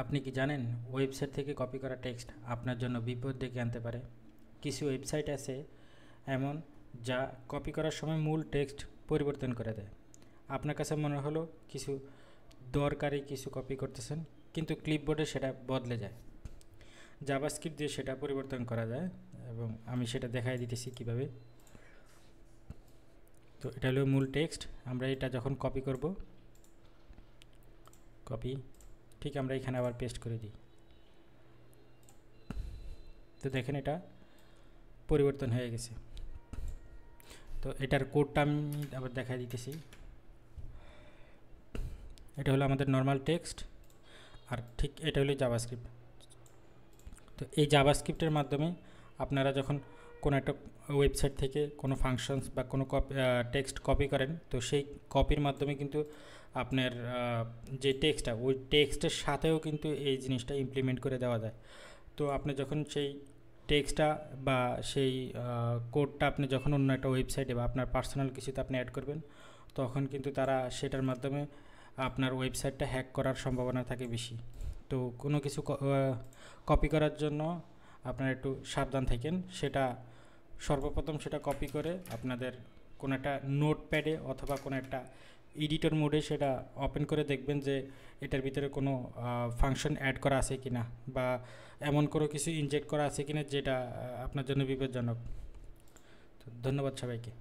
আপনি কি জানেন ওয়েবসাইট থেকে কপি করা টেক্সট আপনার জন্য বিপদ ডেকে আনতে পারে? কিছু ওয়েবসাইট আছে এমন যা কপি করার সময় মূল টেক্সট পরিবর্তন করে দেয়। আপনার কাছে মনে হলো কিছু দরকারি কিছু কপি করতেছেন, কিন্তু ক্লিপবোর্ডে সেটা বদলে যায়। জাভাস্ক্রিপ্ট দিয়ে সেটা পরিবর্তন করা যায় এবং আমি সেটা দেখাই দিতেছি কিভাবে। তো এটা হলো মূল টেক্সট। আমরা এটা যখন কপি করব, কপি ঠিক আমরা এখানে আবার পেস্ট করে দিই। তো দেখেন এটা পরিবর্তন হয়ে গেছে। তো এটার কোডটা আমি আবার দেখাই দিতেছি। এটা হলো আমাদের নর্মাল টেক্সট, আর ঠিক এটা হলো জাভাস্ক্রিপ্ট। তো এই জাভাস্ক্রিপ্টের মাধ্যমে আপনারা যখন কোনো একটা ওয়েবসাইট থেকে কোনো ফাংশনস বা কোনো টেক্সট কপি করেন, তো সেই কপির মাধ্যমে কিন্তু আপনার যে টেক্সটটা, ওই টেক্সটের সাথেও কিন্তু এই জিনিসটা ইমপ্লিমেন্ট করে দেওয়া যায়। তো আপনি যখন সেই টেক্সটটা বা সেই কোডটা আপনি যখন অন্য একটা ওয়েবসাইটে বা আপনার পার্সোনাল কিছুতে আপনি অ্যাড করবেন, তখন কিন্তু তারা সেটার মাধ্যমে আপনার ওয়েবসাইটটা হ্যাক করার সম্ভাবনা থাকে বেশি। তো কোনো কিছু কপি করার জন্য আপনারা একটু সাবধান থাকেন। সেটা সর্বপ্রথম সেটা কপি করে আপনাদের কোনো একটা নোটপ্যাডে অথবা কোনো একটা এডিটর মোডে সেটা ওপেন করে দেখবেন যে এটার ভিতরে কোনো ফাংশন অ্যাড করা আছে কিনা, বা এমন কোনো কিছু ইনজেক্ট করা আছে কিনা যেটা আপনার জন্য বিপজ্জনক। তো ধন্যবাদ সবাইকে।